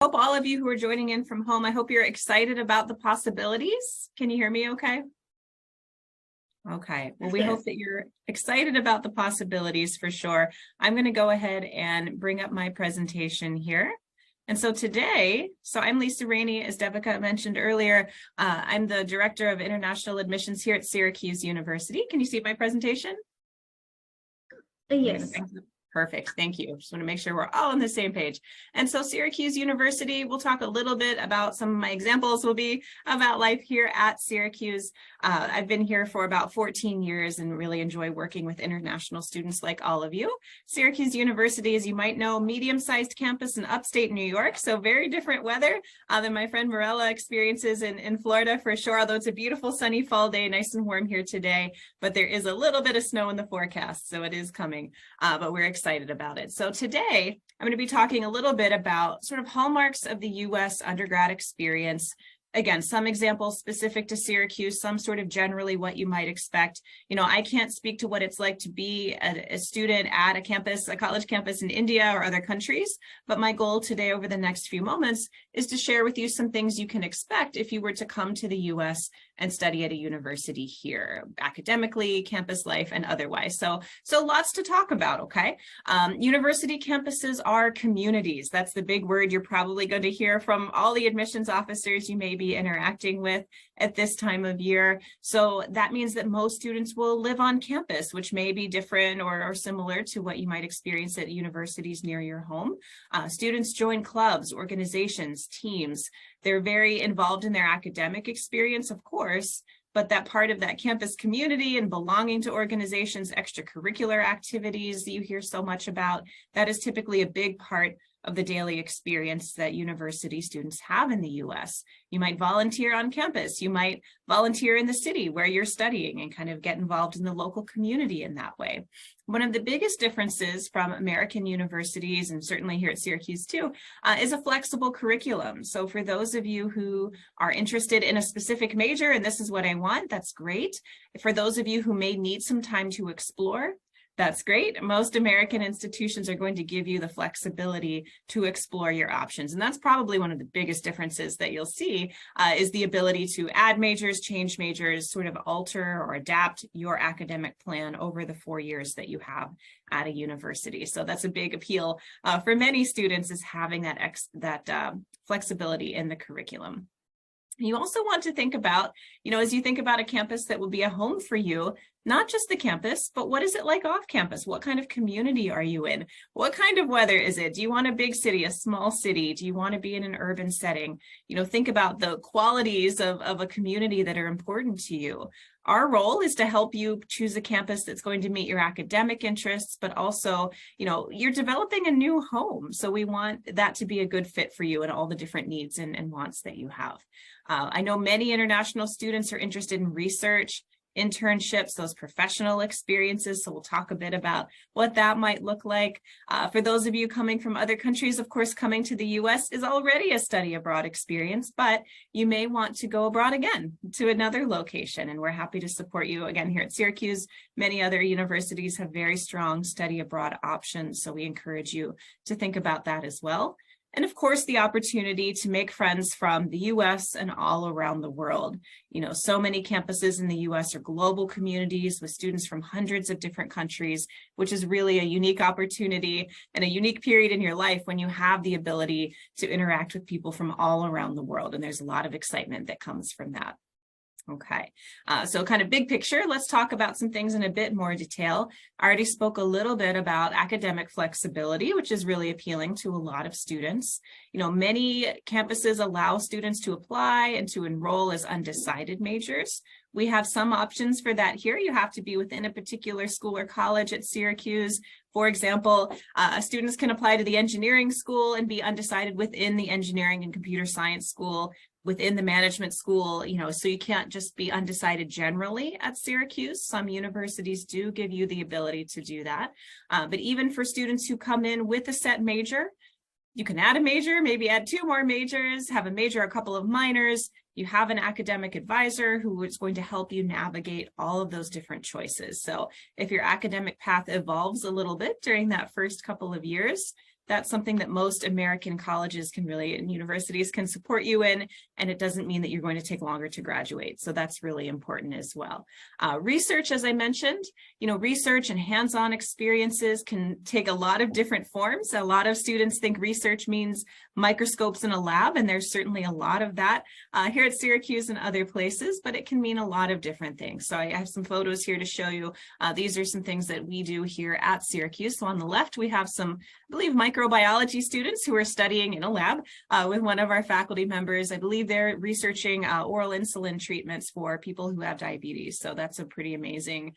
Hope all of you who are joining in from home, I hope you're excited about the possibilities. Can you hear me okay? Okay, well, we hope that you're excited about the possibilities for sure. I'm going to go ahead and bring up my presentation here. And so today, I'm Lisa Raney, as Devika mentioned earlier. I'm the Director of International Admissions here at Syracuse University. Can you see my presentation? Yes. Perfect. Thank you. Just want to make sure we're all on the same page. And so Syracuse University, we'll talk a little bit about some of my examples will be about life here at Syracuse. I've been here for about 14 years and really enjoy working with international students like all of you. Syracuse University, as you might know, medium-sized campus in upstate New York, so very different weather than my friend Morella experiences in Florida for sure, although it's a beautiful sunny fall day, nice and warm here today, but there is a little bit of snow in the forecast, so it is coming, but we're excited about it. So today I'm going to be talking a little bit about sort of hallmarks of the U.S. undergrad experience. Again, some examples specific to Syracuse, some sort of generally what you might expect. You know, I can't speak to what it's like to be a student at a campus, a college campus in India or other countries, but my goal today over the next few moments is to share with you some things you can expect if you were to come to the U.S. and study at a university here, academically, campus life, and otherwise. So lots to talk about, okay? University campuses are communities. That's the big word you're probably going to hear from all the admissions officers you may be interacting with at this time of year. So that means that most students will live on campus, which may be different or similar to what you might experience at universities near your home. Students join clubs, organizations, teams. They're very involved in their academic experience, of course, but that part of that campus community and belonging to organizations, extracurricular activities that you hear so much about, that is typically a big part of the daily experience that university students have in the U.S. You might volunteer on campus. You might volunteer in the city where you're studying and kind of get involved in the local community in that way. One of the biggest differences from American universities, and certainly here at Syracuse too, is a flexible curriculum. So for those of you who are interested in a specific major, and this is what I want, that's great. For those of you who may need some time to explore, that's great. Most American institutions are going to give you the flexibility to explore your options. And that's probably one of the biggest differences that you'll see is the ability to add majors, change majors, sort of alter or adapt your academic plan over the 4 years that you have at a university. So that's a big appeal for many students, is having that flexibility in the curriculum. You also want to think about, as you think about a campus that will be a home for you, not just the campus, but what is it like off campus? What kind of community are you in? What kind of weather is it? Do you want a big city, a small city? Do you want to be in an urban setting? Think about the qualities of a community that are important to you. Our role is to help you choose a campus that's going to meet your academic interests, but also, you're developing a new home. So we want that to be a good fit for you and all the different needs and wants that you have. I know many international students are interested in research, internships, those professional experiences. So we'll talk a bit about what that might look like. For those of you coming from other countries, of course, coming to the U.S. is already a study abroad experience, but you may want to go abroad again to another location. And we're happy to support you again here at Syracuse. Many other universities have very strong study abroad options. So we encourage you to think about that as well. And of course, the opportunity to make friends from the U.S. and all around the world. So many campuses in the U.S. are global communities with students from hundreds of different countries, which is really a unique opportunity and a unique period in your life when you have the ability to interact with people from all around the world. And there's a lot of excitement that comes from that. Okay, so kind of big picture, let's talk about some things in a bit more detail. I already spoke a little bit about academic flexibility, which is really appealing to a lot of students. Many campuses allow students to apply and to enroll as undecided majors. We have some options for that here. You have to be within a particular school or college at Syracuse. For example, students can apply to the engineering school and be undecided within the engineering and computer science school, within the management school, so you can't just be undecided generally at Syracuse. Some universities do give you the ability to do that. But even for students who come in with a set major, you can add a major, maybe add 2 more majors, have a major, a couple of minors. You have an academic advisor who is going to help you navigate all of those different choices. So if your academic path evolves a little bit during that first couple of years, that's something that most American colleges can really, and universities can support you in, and it doesn't mean that you're going to take longer to graduate. So that's really important as well. Research, as I mentioned, research and hands-on experiences can take a lot of different forms. A lot of students think research means microscopes in a lab, and there's certainly a lot of that here at Syracuse and other places, but it can mean a lot of different things. So I have some photos here to show you. These are some things that we do here at Syracuse. So on the left, we have some, I believe, microbiology students who are studying in a lab with one of our faculty members. I believe they're researching oral insulin treatments for people who have diabetes. So that's a pretty amazing,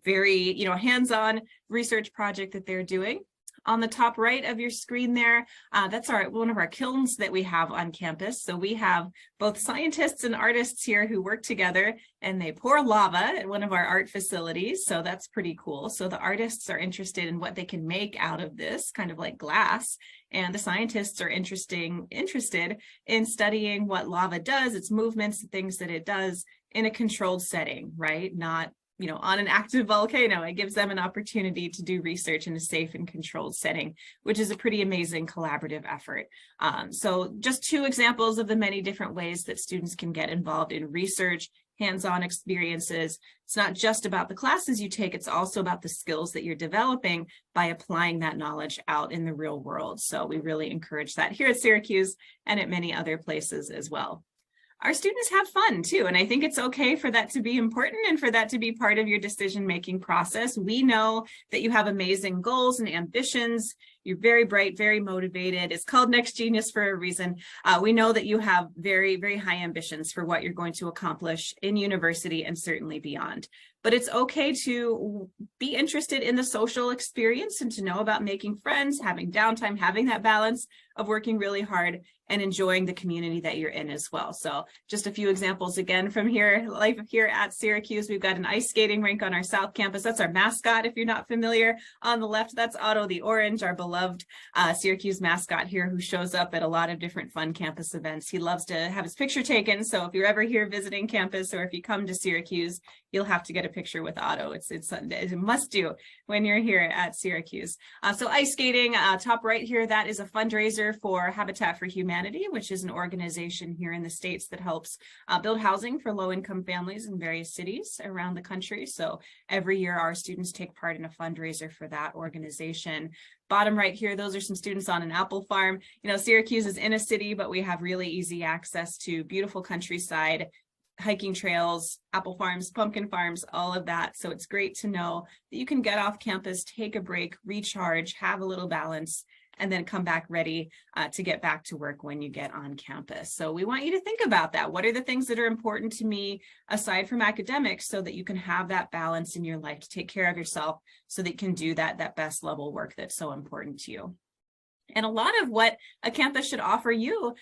very, hands-on research project that they're doing. On the top right of your screen there, that's one of our kilns that we have on campus. So we have both scientists and artists here who work together, and they pour lava at one of our art facilities. So that's pretty cool. So the artists are interested in what they can make out of this, kind of like glass. And the scientists are interested in studying what lava does, its movements, the things that it does in a controlled setting, right? Not on an active volcano. It gives them an opportunity to do research in a safe and controlled setting, which is a pretty amazing collaborative effort. So just two examples of the many different ways that students can get involved in research, hands-on experiences. It's not just about the classes you take, it's also about the skills that you're developing by applying that knowledge out in the real world. So we really encourage that here at Syracuse and at many other places as well. Our students have fun too, and I think it's okay for that to be important and for that to be part of your decision-making process. We know that you have amazing goals and ambitions. You're very bright, very motivated. It's called Next Genius for a reason. We know that you have very, very high ambitions for what you're going to accomplish in university and certainly beyond. But it's okay to be interested in the social experience and to know about making friends, having downtime, having that balance of working really hard and enjoying the community that you're in as well. So just a few examples again from life here at Syracuse. We've got an ice skating rink on our South Campus. That's our mascot, if you're not familiar. On the left, that's Otto the Orange, our beloved Syracuse mascot here, who shows up at a lot of different fun campus events. He loves to have his picture taken. So if you're ever here visiting campus, or if you come to Syracuse, you'll have to get a picture with Otto. It's a must do when you're here at Syracuse. So ice skating, top right here, that is a fundraiser for Habitat for Humanity, which is an organization here in the States that helps build housing for low-income families in various cities around the country. So every year our students take part in a fundraiser for that organization. Bottom right here, those are some students on an apple farm. Syracuse is in a city, but we have really easy access to beautiful countryside, hiking trails, apple farms, pumpkin farms, all of that. So it's great to know that you can get off campus, take a break, recharge, have a little balance, and then come back ready to get back to work when you get on campus. So we want you to think about that. What are the things that are important to me aside from academics, so that you can have that balance in your life to take care of yourself, so that you can do that best level work that's so important to you. And a lot of what a campus should offer you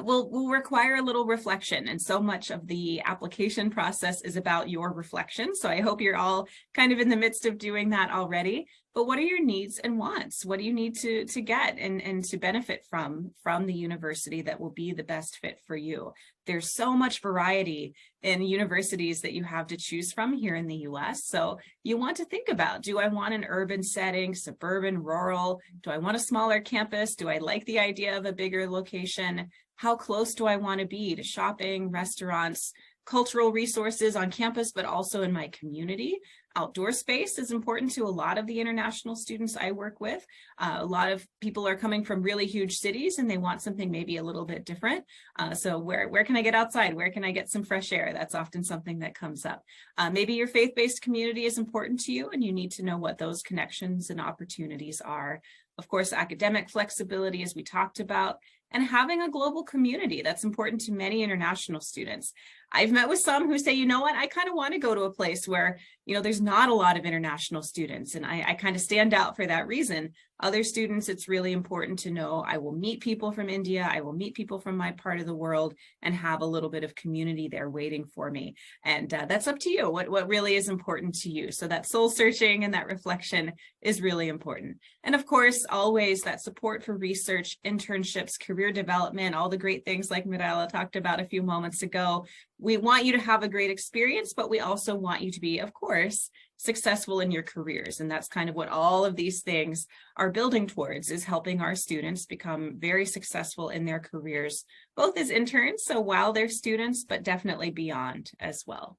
will require a little reflection. And so much of the application process is about your reflection. So I hope you're all kind of in the midst of doing that already. But what are your needs and wants? What do you need to get and to benefit from the university that will be the best fit for you? There's so much variety in universities that you have to choose from here in the US. So you want to think about, do I want an urban setting, suburban, rural? Do I want a smaller campus? Do I like the idea of a bigger location? How close do I want to be to shopping, restaurants, cultural resources on campus, but also in my community? Outdoor space is important to a lot of the international students I work with. A lot of people are coming from really huge cities and they want something maybe a little bit different. So where can I get outside? Where can I get some fresh air? That's often something that comes up. Maybe your faith-based community is important to you and you need to know what those connections and opportunities are. Of course, academic flexibility, as we talked about, and having a global community. That's important to many international students. I've met with some who say, you know what, I kind of want to go to a place where, there's not a lot of international students, and I kind of stand out for that reason. Other students, it's really important to know I will meet people from India, I will meet people from my part of the world, and have a little bit of community there waiting for me. And that's up to you, what really is important to you. So that soul searching and that reflection is really important. And of course, always that support for research, internships, career development, all the great things like Mirella talked about a few moments ago. We want you to have a great experience, but we also want you to be, of course, successful in your careers. And that's kind of what all of these things are building towards, is helping our students become very successful in their careers, both as interns, so while they're students, but definitely beyond as well.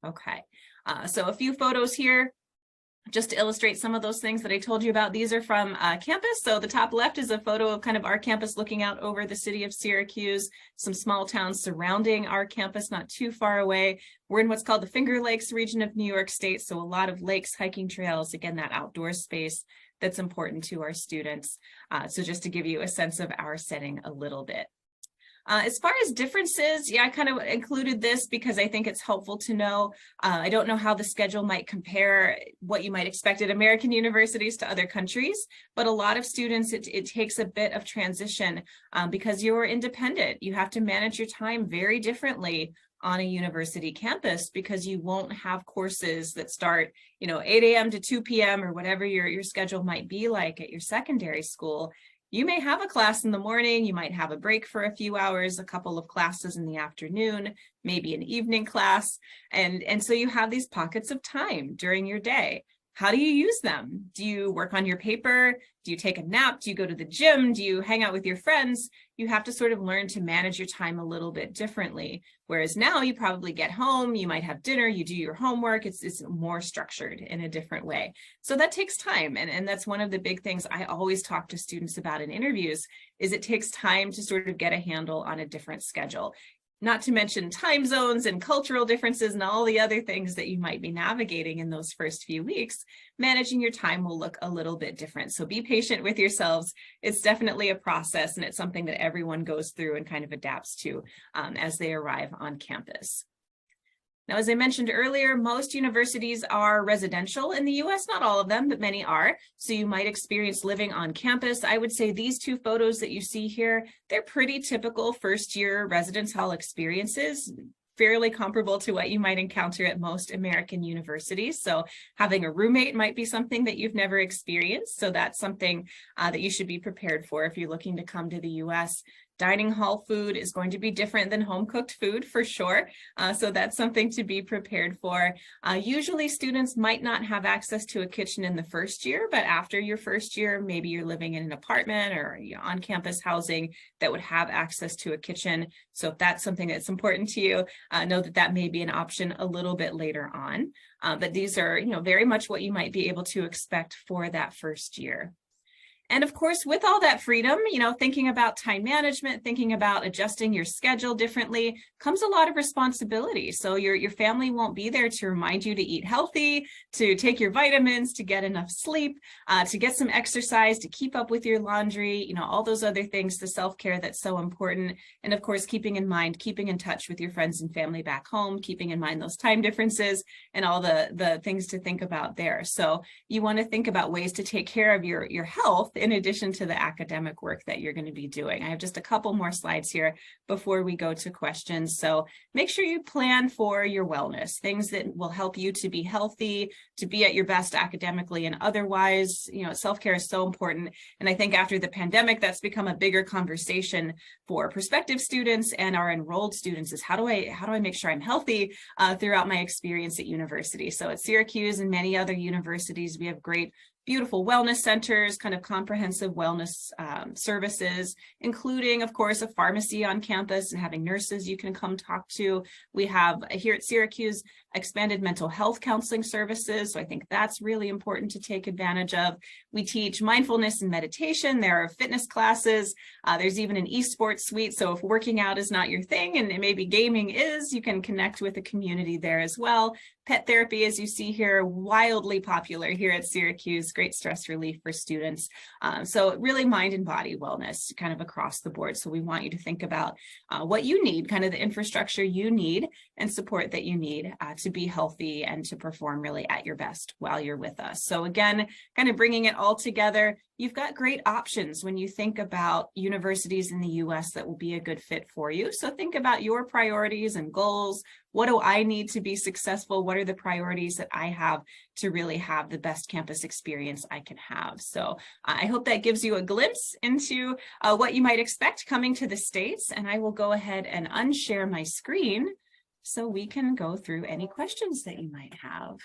Okay, so a few photos here, just to illustrate some of those things that I told you about. These are from campus. So the top left is a photo of kind of our campus looking out over the city of Syracuse, some small towns surrounding our campus, not too far away. We're in what's called the Finger Lakes region of New York State. So a lot of lakes, hiking trails, again, that outdoor space that's important to our students. So just to give you a sense of our setting a little bit. As far as differences, yeah, I kind of included this because I think it's helpful to know. I don't know how the schedule might compare what you might expect at American universities to other countries, but a lot of students, it takes a bit of transition because you're independent. You have to manage your time very differently on a university campus because you won't have courses that start, 8 a.m. to 2 p.m. or whatever your schedule might be like at your secondary school. You may have a class in the morning, you might have a break for a few hours, a couple of classes in the afternoon, maybe an evening class. And so you have these pockets of time during your day. How do you use them? Do you work on your paper? Do you take a nap? Do you go to the gym? Do you hang out with your friends? You have to sort of learn to manage your time a little bit differently. Whereas now you probably get home, you might have dinner, you do your homework. It's more structured in a different way. So that takes time. And that's one of the big things I always talk to students about in interviews, is it takes time to sort of get a handle on a different schedule. Not to mention time zones and cultural differences and all the other things that you might be navigating in those first few weeks. Managing your time will look a little bit different. So be patient with yourselves. It's definitely a process, and it's something that everyone goes through and kind of adapts to as they arrive on campus. Now, as I mentioned earlier, most universities are residential in the US, not all of them, but many are. So you might experience living on campus. I would say these two photos that you see here, they're pretty typical first-year residence hall experiences, fairly comparable to what you might encounter at most American universities. So having a roommate might be something that you've never experienced. So that's something that you should be prepared for if you're looking to come to the US. Dining hall food is going to be different than home cooked food for sure. So that's something to be prepared for. Usually students might not have access to a kitchen in the first year, but after your first year, maybe you're living in an apartment or on-campus housing that would have access to a kitchen. So if that's something that's important to you, know that that may be an option a little bit later on. But these are, very much what you might be able to expect for that first year. And of course, with all that freedom, thinking about time management, thinking about adjusting your schedule differently, comes a lot of responsibility. So your family won't be there to remind you to eat healthy, to take your vitamins, to get enough sleep, to get some exercise, to keep up with your laundry, all those other things, the self-care that's so important. And of course, keeping in touch with your friends and family back home, keeping in mind those time differences and all the things to think about there. So you want to think about ways to take care of your health in addition to the academic work that you're going to be doing. I have just a couple more slides here before we go to questions. So make sure you plan for your wellness, things that will help you to be healthy, to be at your best academically and otherwise. Self-care is so important. And I think after the pandemic, that's become a bigger conversation for prospective students and our enrolled students, is how do I make sure I'm healthy throughout my experience at university? So at Syracuse and many other universities, we have great beautiful wellness centers, kind of comprehensive wellness services, including, of course, a pharmacy on campus and having nurses you can come talk to. We have here at Syracuse expanded mental health counseling services. So I think that's really important to take advantage of. We teach mindfulness and meditation. There are fitness classes. There's even an esports suite. So if working out is not your thing and maybe gaming is, you can connect with a community there as well. Pet therapy, as you see here, wildly popular here at Syracuse, great stress relief for students. So really mind and body wellness kind of across the board. So we want you to think about what you need, kind of the infrastructure you need and support that you need to be healthy and to perform really at your best while you're with us. So again, kind of bringing it all together, you've got great options when you think about universities in the US that will be a good fit for you. So think about your priorities and goals. What do I need to be successful? What are the priorities that I have to really have the best campus experience I can have? So I hope that gives you a glimpse into what you might expect coming to the States. And I will go ahead and unshare my screen so we can go through any questions that you might have.